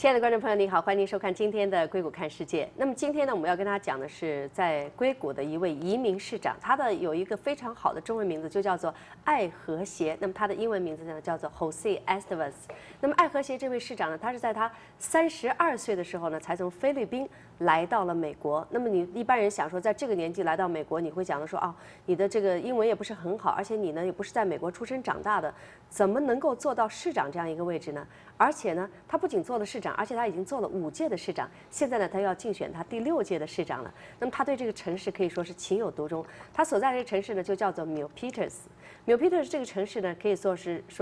亲爱的观众朋友，您好，欢迎您收看今天的《硅谷看世界》。那么今天呢，我们要跟大家讲的是在硅谷的一位移民市长，他的有一个非常好的中文名字，就叫做爱和谐。那么他的英文名字呢，叫做 Jose Esteves。那么爱和谐这位市长呢，他是在他32岁的时候呢，才从菲律宾来到了美国。那么你一般人想说，在这个年纪来到美国，你会讲的说，哦，你的这个英文也不是很好，而且你呢也不是在美国出生长大的，怎么能够做到市长这样一个位置呢？而且呢，他不仅做了市长，而且他已经做了5届的市长，现在呢，他要竞选他第6届的市长了。那么他对这个城市可以说是情有独钟。他所在的这个城市呢，就叫做 Milpitas。Milpitas 这个城市呢，可以说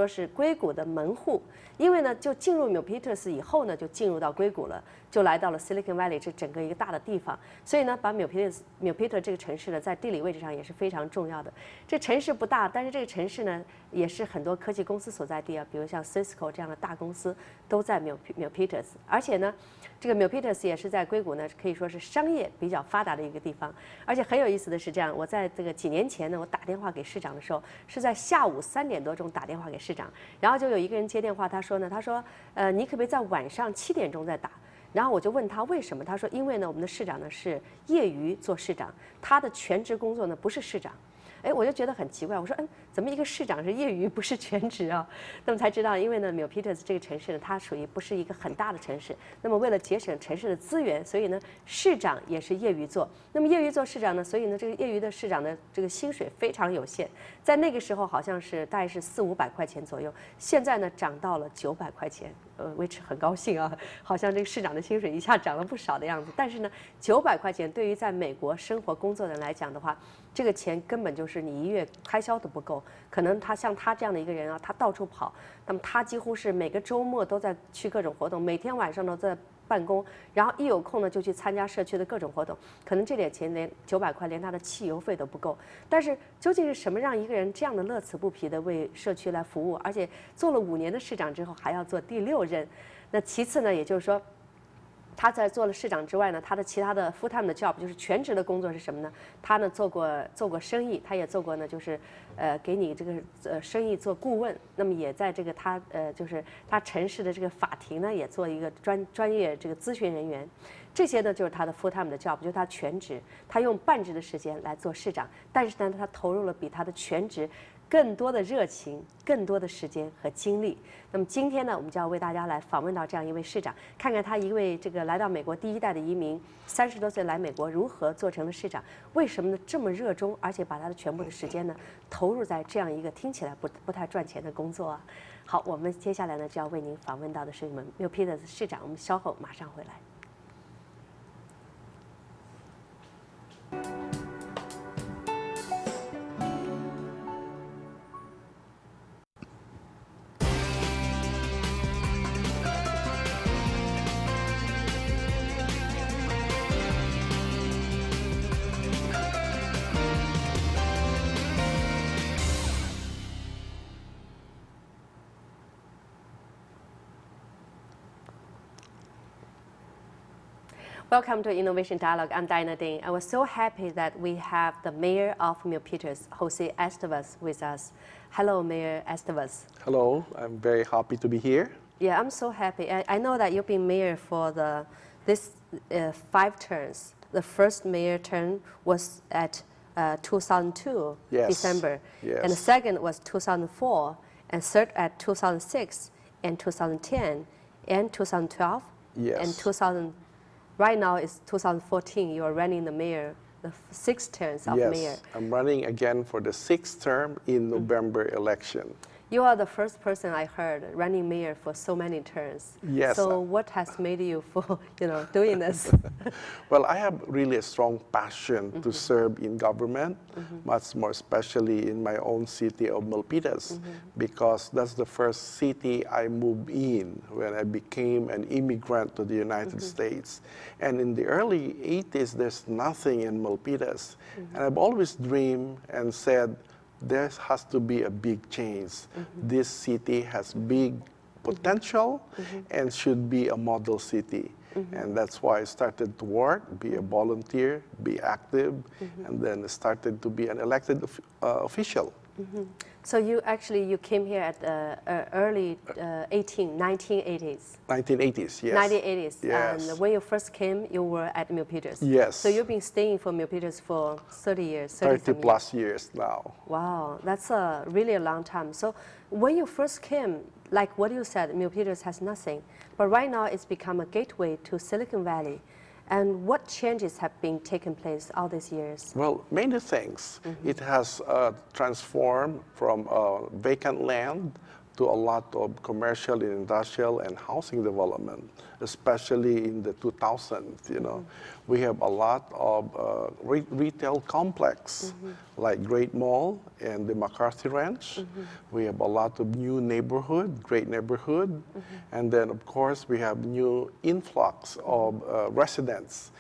是硅谷的门户，因为呢，就进入 Milpitas 以后呢，就进入到硅谷了，就来到了 Silicon Valley 这整个一个大的地方。所以呢，把 Milpitas 这个城市呢，在地理位置上也是非常重要的。这城市不大，但是这个城市呢，也是很多科技公司所在地啊，比如像 Cisco 这样的大公司都在 Milpitas。而且呢，这个 Milpitas 也是在硅谷呢，可以说是商业比较发达的一个地方。而且很有意思的是这样，我在这个几年前呢，我打电话给市长的时候，是在下午3点多钟打电话给市长，然后就有一个人接电话，他说，你可不可以在晚上7点钟再打？然后我就问他为什么，他说因为呢，我们的市长呢是业余做市长，他的全职工作呢不是市长。哎，我就觉得很奇怪，我说，怎么一个市长是业余不是全职啊？那么才知道，因为呢 ，Milpitas 这个城市呢，它属于不是一个很大的城市。那么为了节省城市的资源，所以呢，市长也是业余做。那么业余做市长呢，所以呢，这个业余的市长的这个薪水非常有限，在那个时候好像是大概是400-500块钱左右，现在呢涨到了900块钱。维持很高兴啊，好像这个市长的薪水一下涨了不少的样子。但是呢，900块钱对于在美国生活工作的人来讲的话，这个钱根本就是你1月开销都不够。可能像他这样的一个人啊，他到处跑，那么他几乎是每个周末都在去各种活动，每天晚上都在办公，然后一有空呢就去参加社区的各种活动，可能这点钱连900块连他的汽油费都不够。但是究竟是什么让一个人这样的乐此不疲的为社区来服务，而且做了5年的市长之后还要做第6任？那其次呢，也就是说，他在做了市长之外呢，他的其他的 full time 的 job 就是全职的工作是什么呢？他呢做过生意，他也做过呢，就是给你这个生意做顾问。那么也在这个就是他城市的这个法庭呢，也做一个专业这个咨询人员。这些呢就是他的 full time 的 job， 就是他全职，他用半职的时间来做市长，但是呢，他投入了比他的全职更多的热情、更多的时间和精力。那么今天呢，我们就要为大家来访问到这样一位市长，看看他一位这个来到美国第1代的移民，30多岁来美国如何做成了市长，为什么呢这么热衷，而且把他的全部的时间呢投入在这样一个听起来不太赚钱的工作啊？好，我们接下来呢就要为您访问到的是我们 Milpitas 市长，我们稍后马上回来。Welcome to Innovation Dialogue. I'm Diana Ding. I was so happy that we have the mayor of Milpitas, Jose Esteves, with us. Hello, Mayor Esteves. Hello, I'm very happy to be here. Yeah, I'm so happy. I know that you've been mayor for this 5 terms. The first mayor term was at 2002, Yes. December. Yes. And the second was 2004, and third at 2006, and 2010, and 2012, Yes. and 2000. Right now it's 2014. You are running the mayor, the 6 terms of Yes, mayor. I'm running again for the 6th term in November election. You are the first person I heard running mayor for so many terms. Yes. So what has made you for doing this? Well, I have really a strong passion to serve in government, much more especially in my own city of Milpitas, because that's the first city I moved in when I became an immigrant to the United States. And in the early 80s, there's nothing in Milpitas. And I've always dreamed and said, there has to be a big change. This city has big potential and should be a model city. And that's why I started to work, be a volunteer, be active, and then started to be an elected official. So you came here at early 1980s. 1980s, yes. 1980s. Yes. And when you first came, you were at Milpitas. Yes. So you've been staying for Milpitas for 30 years. 30 plus years now. Wow, that's really a long time. So when you first came, like what you said, Milpitas has nothing. But right now it's become a gateway to Silicon Valley. And what changes have been taken place all these years? Well, many things. It has transformed from vacant land to a lot of commercial, industrial, and housing development, especially in the 2000s. You know, we have a lot of retail complex like Great Mall and the McCarthy Ranch. We have a lot of new neighborhood, great neighborhood, and then of course we have new influx of residents.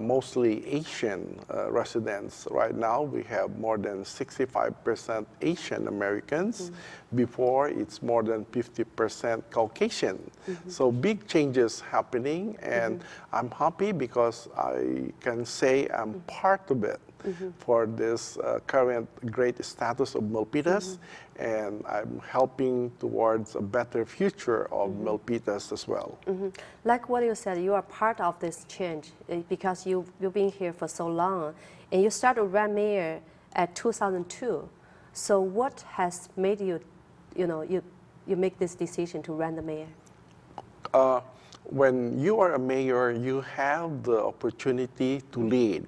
Mostly Asian residents. Right now, we have more than 65% Asian Americans. Before, it's more than 50% Caucasian. So big changes happening, and I'm happy because I can say I'm part of it. For this current great status of Milpitas, and I'm helping towards a better future of Milpitas as well. Like what you said, you are part of this change because you've been here for so long, and you started run mayor at 2002. So what has made you, you make this decision to run the mayor? When you are a mayor, you have the opportunity to lead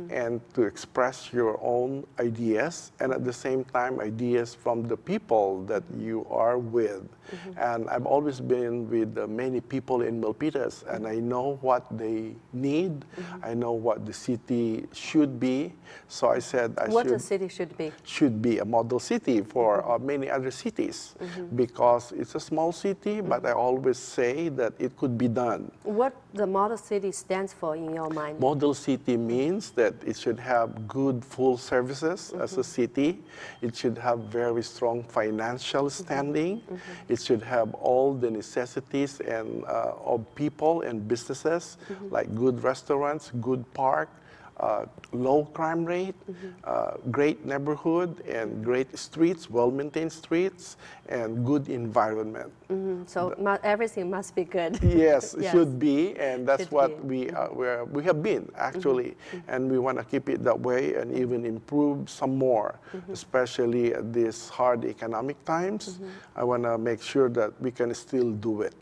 and to express your own ideas, and at the same time, ideas from the people that you are with. And I've always been with many people in Milpitas, and I know what they need. I know what the city should be. So I said what the city should be? Should be a model city for many other cities, because it's a small city, but I always say that it could be done. What the model city stands for in your mind? Model city means that it should have good full services as a city. It should have very strong financial standing. It should have all the necessities and of people and businesses, like good restaurants, good park, low crime rate, great neighborhood, and great streets, well-maintained streets, and good environment. So everything must be good. Yes, Yes. should be, and that's Should what be. we have been actually, and we want to keep it that way and even improve some more, especially at these hard economic times. I want to make sure that we can still do it.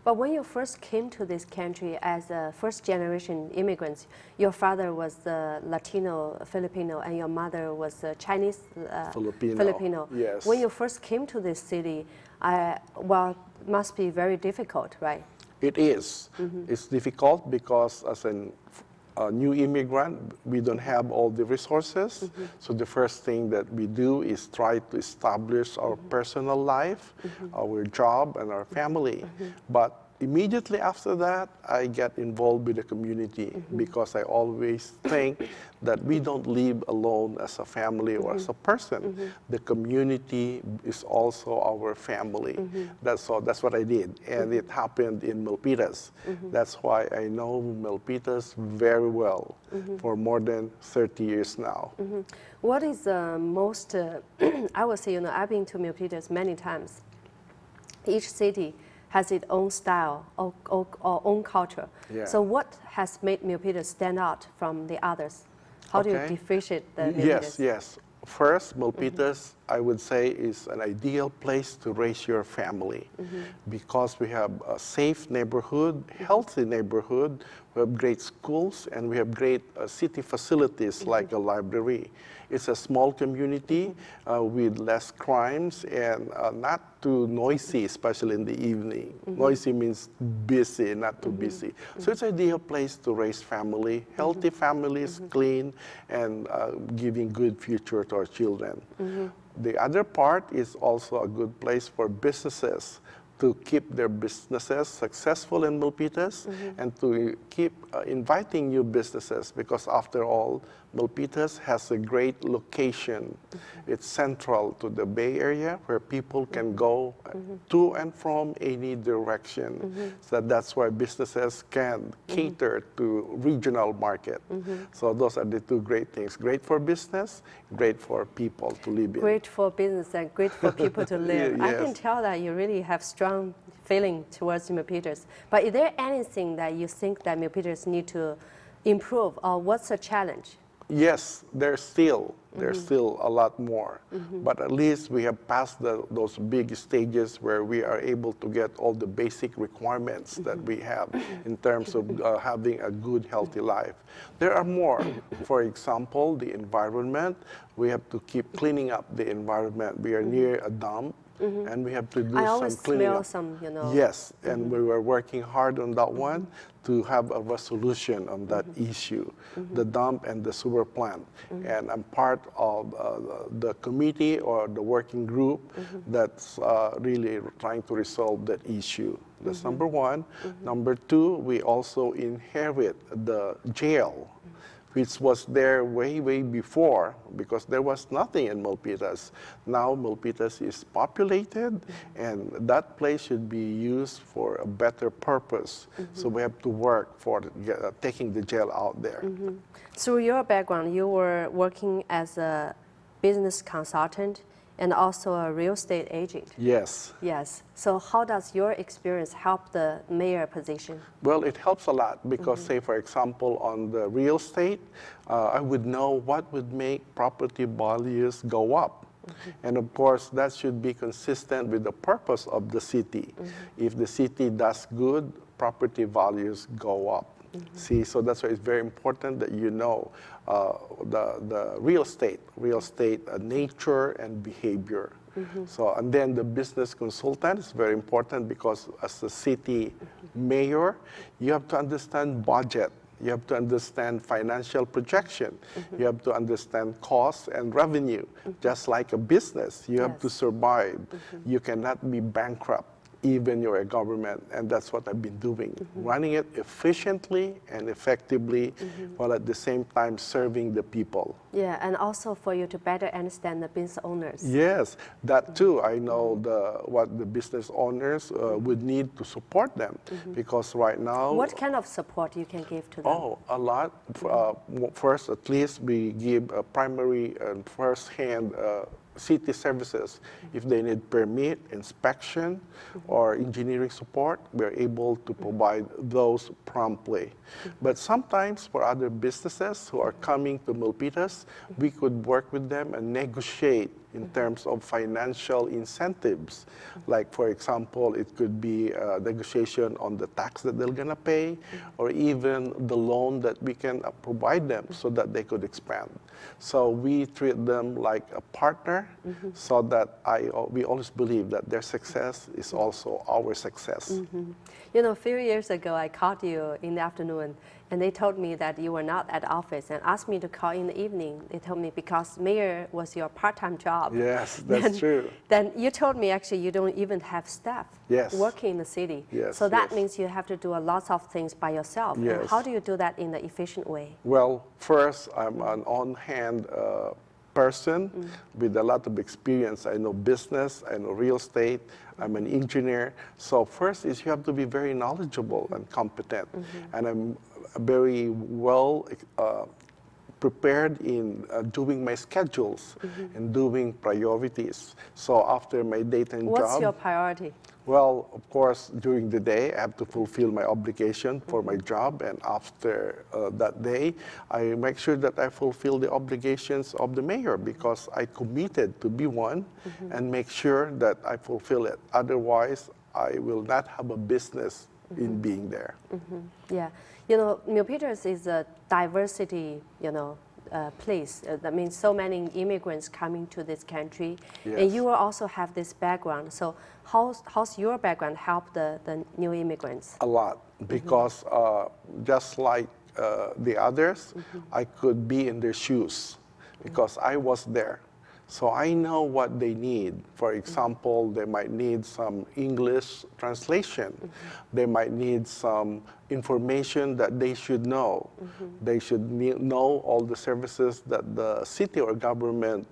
But when you first came to this country as a first-generation immigrants, your father was Latino, Filipino, and your mother was Chinese Filipino. Yes. When you first came to this city, well, it must be very difficult, right? It is. It's difficult because as a new immigrant, we don't have all the resources. So the first thing that we do is try to establish our personal life, our job, and our family. But immediately after that, I get involved with the community because I always think that we don't live alone as a family or as a person. The community is also our family. That's what I did, and it happened in Milpitas. That's why I know Milpitas very well for more than 30 years now. What is the most, I would say, I've been to Milpitas many times. Each city has its own style or own culture. Yeah. So what has made Milpitas stand out from the others? How do you differentiate the Milpitas? Yes. First, Milpitas, I would say, is an ideal place to raise your family because we have a safe neighborhood, healthy neighborhood, we have great schools, and we have great city facilities like a library. It's a small community with less crimes and not too noisy, especially in the evening. Noisy means busy, not too busy. So it's an ideal place to raise family, healthy families, clean, and giving good future to our children. The other part is also a good place for businesses to keep their businesses successful in Milpitas and to keep inviting new businesses because after all, Milpitas has a great location. It's central to the Bay Area where people can go to and from any direction. So that's why businesses can cater to regional market. So those are the two great things. Great for business, great for people to live in. Great for business and great for people to live. Yes. I can tell that you really have strong feeling towards Milpitas. But is there anything that you think that Milpitas need to improve, or what's the challenge? Yes, there's still a lot more, but at least we have passed those big stages where we are able to get all the basic requirements that we have in terms of having a good, healthy life. There are more. For example, the environment. We have to keep cleaning up the environment. We are near a dump. And we have to do some cleaning up. Yes, and we were working hard on that one to have a resolution on that issue, the dump and the sewer plant. And I'm part of the committee or the working group that's really trying to resolve that issue. That's number one. Number two, we also inherit the jail, which was there way before, because there was nothing in Milpitas. Now Milpitas is populated, and that place should be used for a better purpose. So we have to work for taking the jail out there. Through your background, you were working as a business consultant and also a real estate agent. Yes. Yes. So how does your experience help the mayor position? Well, it helps a lot because, say, for example, on the real estate, I would know what would make property values go up. And of course, that should be consistent with the purpose of the city. If the city does good, property values go up. See, so that's why it's very important that you know the real estate nature and behavior. So, and then the business consultant is very important because as a city mayor, you have to understand budget. You have to understand financial projection. You have to understand costs and revenue. Just like a business, you have to survive. You cannot be bankrupt. Even you're a government, and that's what I've been doing, running it efficiently and effectively, while at the same time serving the people. Yeah, and also for you to better understand the business owners. Yes, that too. I know what the business owners would need to support them, because right now... What kind of support you can give to them? Oh, a lot. First, at least we give a primary and first-hand city services. If they need permit, inspection, or engineering support, we're able to provide those promptly. But sometimes for other businesses who are coming to Milpitas, we could work with them and negotiate in terms of financial incentives. Like, for example, it could be a negotiation on the tax that they're gonna pay, or even the loan that we can provide them so that they could expand. So we treat them like a partner, so that we always believe that their success is also our success. You know, a few years ago, I called you in the afternoon, and they told me that you were not at the office and asked me to call in the evening. They told me because mayor was your part-time job. Yes, that's true. Then you told me actually you don't even have staff working in the city. Yes, so that means you have to do a lot of things by yourself. Yes. And how do you do that in an efficient way? Well, first, I'm an on-hand person with a lot of experience. I know business, I know real estate, I'm an engineer. So first is you have to be very knowledgeable and competent. And I'm very well prepared in doing my schedules and doing priorities. So after my daytime job... What's your priority? Well, of course, during the day, I have to fulfill my obligation for my job. And after that day, I make sure that I fulfill the obligations of the mayor, because I committed to be one and make sure that I fulfill it. Otherwise, I will not have a business in being there. Yeah. You know, Milpitas is a diversity, place. That means so many immigrants coming to this country. Yes. And you will also have this background. So how's your background help the new immigrants? A lot, because just like the others, I could be in their shoes, because I was there. So I know what they need. For example, they might need some English translation. They might need some information that they should know. They should know all the services that the city or government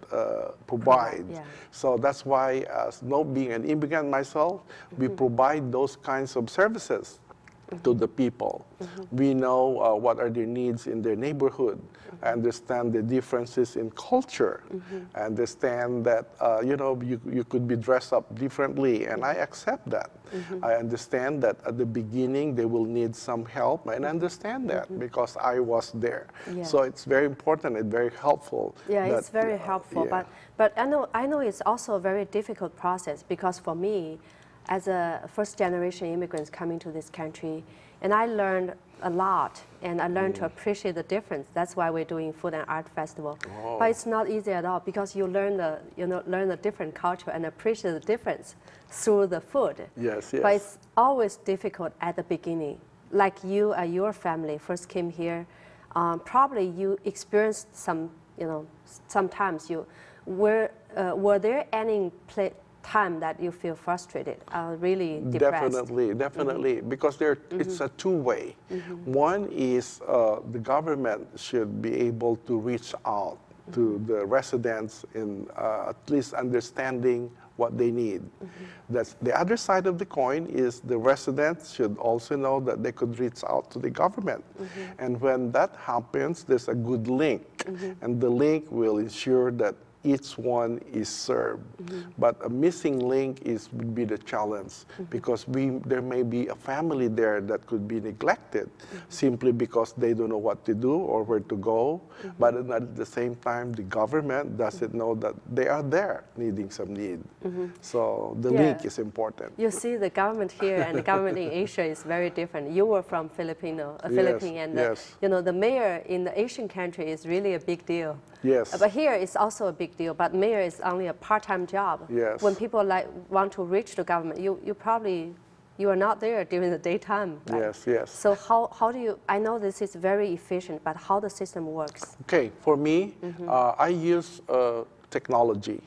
provides. Yeah. So that's why, as being an immigrant myself, we provide those kinds of services to the people. We know what are their needs in their neighborhood. I understand the differences in culture. I understand that you could be dressed up differently, and I accept that. I understand that at the beginning they will need some help, and I understand that because I was there. Yeah. So it's very important and very helpful. Yeah, it's very helpful. yeah. But I know it's also a very difficult process, because for me, as a first-generation immigrant coming to this country, and I learned a lot, and I learned to appreciate the difference. That's why we're doing Food and Art Festival. Oh. But it's not easy at all, because you learn the different culture and appreciate the difference through the food. Yes, yes. But it's always difficult at the beginning. Like you and your family first came here, probably you experienced some, sometimes you were there any time that you feel frustrated, really depressed? Definitely, because it's a two-way. One is the government should be able to reach out to the residents in at least understanding what they need. That's the other side of the coin. Is the residents should also know that they could reach out to the government. And when that happens, there's a good link, and the link will ensure that each one is served. But a missing link would be the challenge, because there may be a family there that could be neglected simply because they don't know what to do or where to go. But at the same time, the government doesn't know that they are there needing some need. So the link is important. You see, the government here and the government in Asia is very different. You were from Philippine, and the mayor in the Asian country is really a big deal. Yes. But here it's also a big deal. But mayor is only a part-time job. Yes. When people want to reach the government, you are not there during the daytime. Right? Yes, yes. So how do you? I know this is very efficient, but how the system works? Okay, for me, I use technology.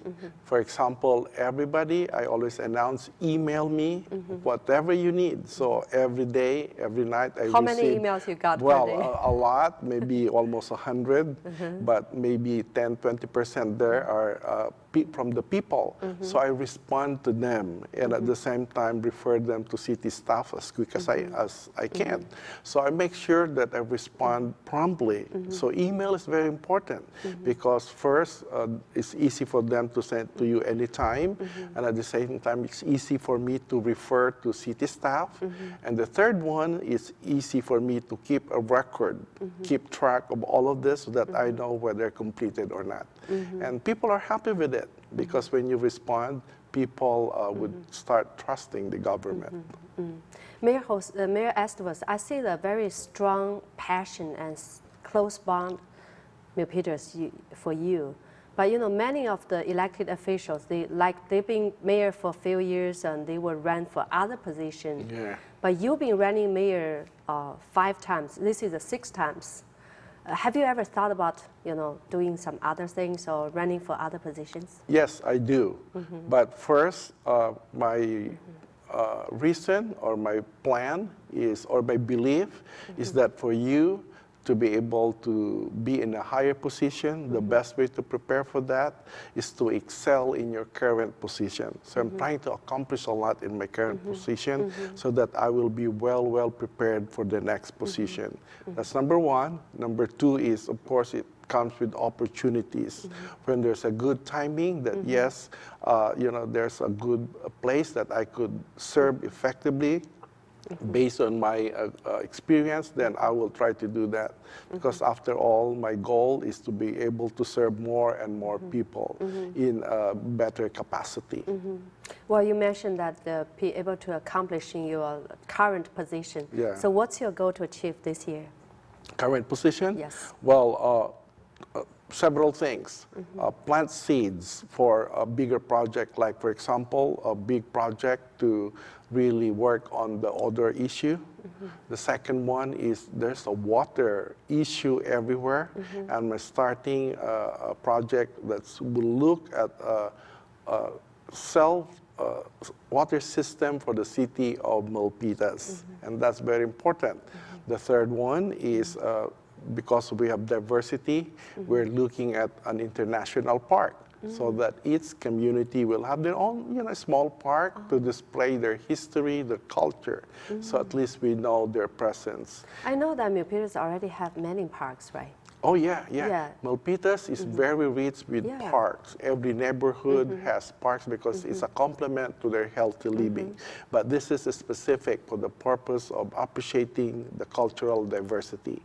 For example, I always announce, email me whatever you need. So every day, every night, I receive. How many emails you got per day? A lot, maybe almost 100, but maybe 10-20% there are from the people. So I respond to them, and at the same time refer them to city staff as quick as I can. So I make sure that I respond promptly. So email is very important, because first, it's easy for them to send to you anytime, and at the same time, it's easy for me to refer to city staff. And the third one is easy for me to keep a record, keep track of all of this, so that I know whether they're completed or not. And people are happy with it, because when you respond, people would start trusting the government. Mayor Esteves, I see the very strong passion and close bond, Milpitas, for you. But many of the elected officials, they've been mayor for a few years, and they will run for other positions. Yeah. But you've been running mayor 5 times. This is the 6th times. Have you ever thought about doing some other things or running for other positions? Yes, I do. But first, my reason or my plan is, or my belief is that for you to be able to be in a higher position, the best way to prepare for that is to excel in your current position. So I'm trying to accomplish a lot in my current position, so that I will be well prepared for the next position. That's number one. Number two is, of course, it comes with opportunities. When there's a good timing, that yes, there's a good place that I could serve effectively, based on my experience, then I will try to do that. Because after all, my goal is to be able to serve more and more people in a better capacity. Well, you mentioned that be able to accomplish in your current position. Yeah. So what's your goal to achieve this year? Current position? Yes. Well, several things. Plant seeds for a bigger project, like, for example, a big project to really work on the odor issue. The second one is there's a water issue everywhere, and we're starting a project that will look at a water system for the city of Milpitas, and that's very important. The third one is because we have diversity, we're looking at an international park, so that each community will have their own, small park to display their history, their culture. So at least we know their presence. I know that Milpitas already have many parks, right? Oh, yeah. Milpitas is very rich with parks. Every neighborhood has parks because it's a complement to their healthy living. But this is specific for the purpose of appreciating the cultural diversity.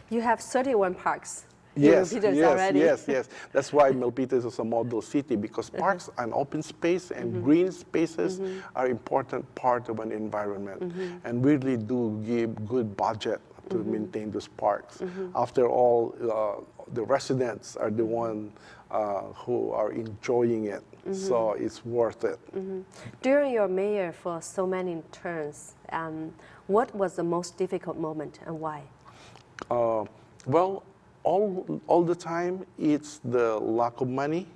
You have 31 parks. Yes. That's why Milpitas is a model city, because parks and open space and green spaces are important part of an environment, and really do give good budget to maintain those parks. After all, the residents are the one who are enjoying it, so it's worth it. During your mayor for so many terms, what was the most difficult moment and why? Well, all the time, it's the lack of money,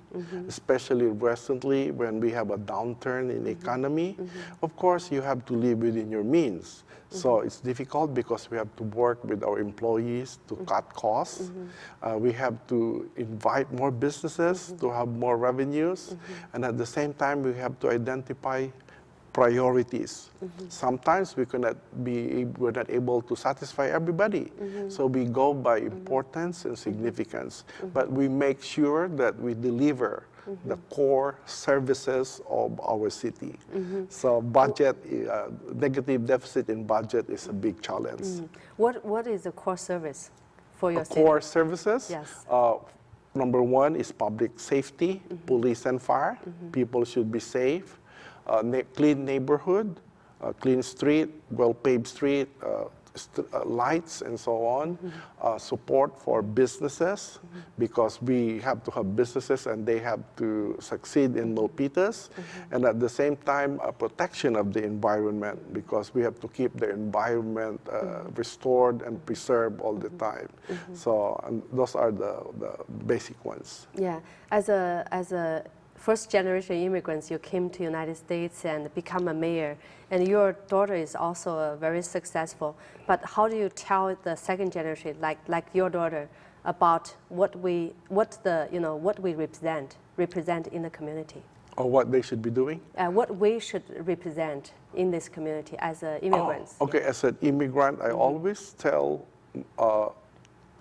especially recently when we have a downturn in the economy. Of course, you have to live within your means. So it's difficult because we have to work with our employees to cut costs. We have to invite more businesses to have more revenues. And at the same time, we have to identify priorities. Sometimes we're not able to satisfy everybody. So we go by importance and significance. But we make sure that we deliver the core services of our city. So budget, negative deficit in budget is a big challenge. What is the core service for your city? Core services? Yes. Number one is public safety, police and fire. People should be safe. Clean neighborhood, clean street, well-paved street, lights and so on. Support for businesses, because we have to have businesses and they have to succeed in Milpitas. And at the same time, protection of the environment, because we have to keep the environment restored and preserved all the time. So those are the basic ones. Yeah, as a first-generation immigrants, you came to United States and become a mayor, and your daughter is also very successful. But how do you tell the second generation, like your daughter, about what we represent in the community? Or what they should be doing? What we should represent in this community as immigrants. Okay, as an immigrant, I always tell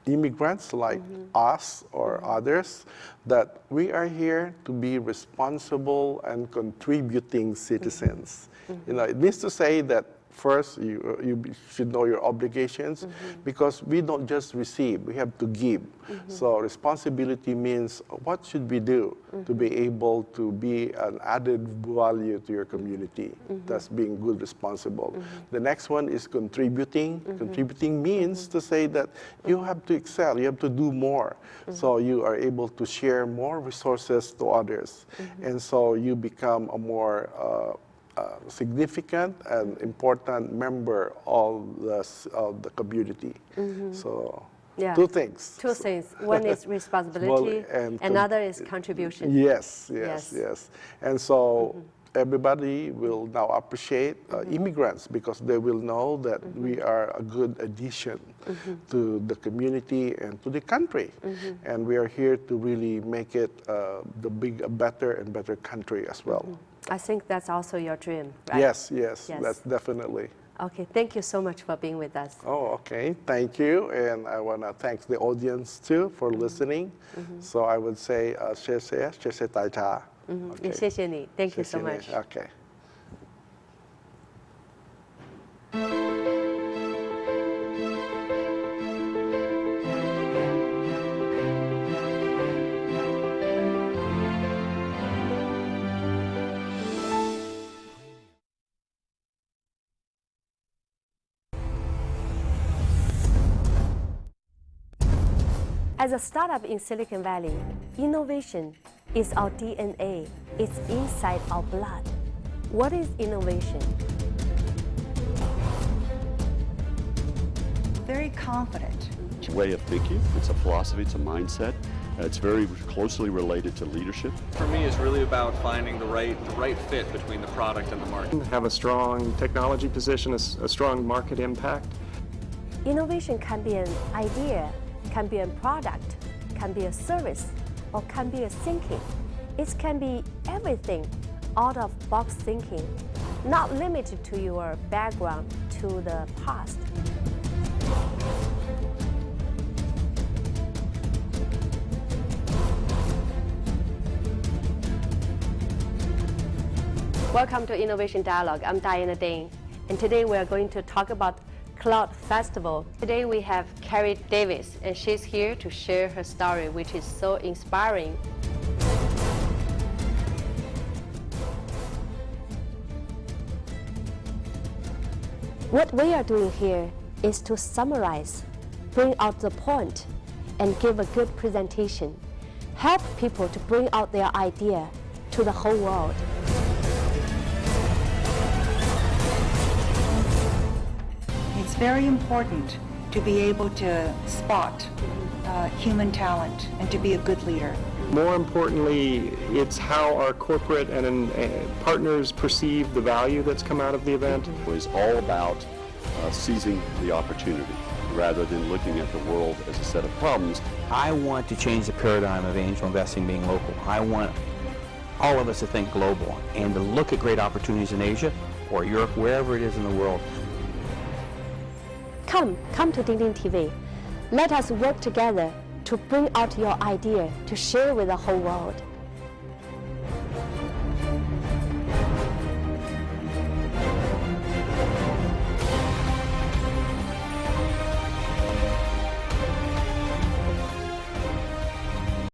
immigrants like us or others that we are here to be responsible and contributing citizens. It means to say that first you should know your obligations, because we don't just receive, we have to give. So responsibility means what should we do to be able to be an added value to your community. That's being good, responsible. The next one is contributing. Contributing means to say that you have to excel, you have to do more. So you are able to share more resources to others. And so you become a more significant and important member of the community. So two things. Two things. One is responsibility, another is contribution. Yes. And so everybody will now appreciate immigrants, because they will know that we are a good addition to the community and to the country. And we are here to really make it a better and better country as well. I think that's also your dream, right? Yes, that's definitely. Okay, thank you so much for being with us. Oh, okay, thank you. And I want to thank the audience too for listening. So I would say, 谢谢大家. 也谢谢你. Thank you so much. Okay. As a startup in Silicon Valley, innovation is our DNA. It's inside our blood. What is innovation? Very confident. It's a way of thinking, it's a philosophy, it's a mindset. It's very closely related to leadership. For me, it's really about finding the right fit between the product and the market. Have a strong technology position, a strong market impact. Innovation can be an idea, can be a product, can be a service, or can be a thinking. It can be everything, out-of-box thinking, not limited to your background, to the past. Welcome to Innovation Dialogue. I'm Diana Dane, and today we are going to talk about Cloud Festival. Today we have Carrie Davis, and she's here to share her story, which is so inspiring. What we are doing here is to summarize, bring out the point, and give a good presentation. Help people to bring out their idea to the whole world. It's very important to be able to spot human talent and to be a good leader. More importantly, it's how our corporate and partners perceive the value that's come out of the event. It was all about seizing the opportunity rather than looking at the world as a set of problems. I want to change the paradigm of angel investing being local. I want all of us to think global and to look at great opportunities in Asia or Europe, wherever it is in the world. Come to Ding Ding TV. Let us work together to bring out your idea to share with the whole world.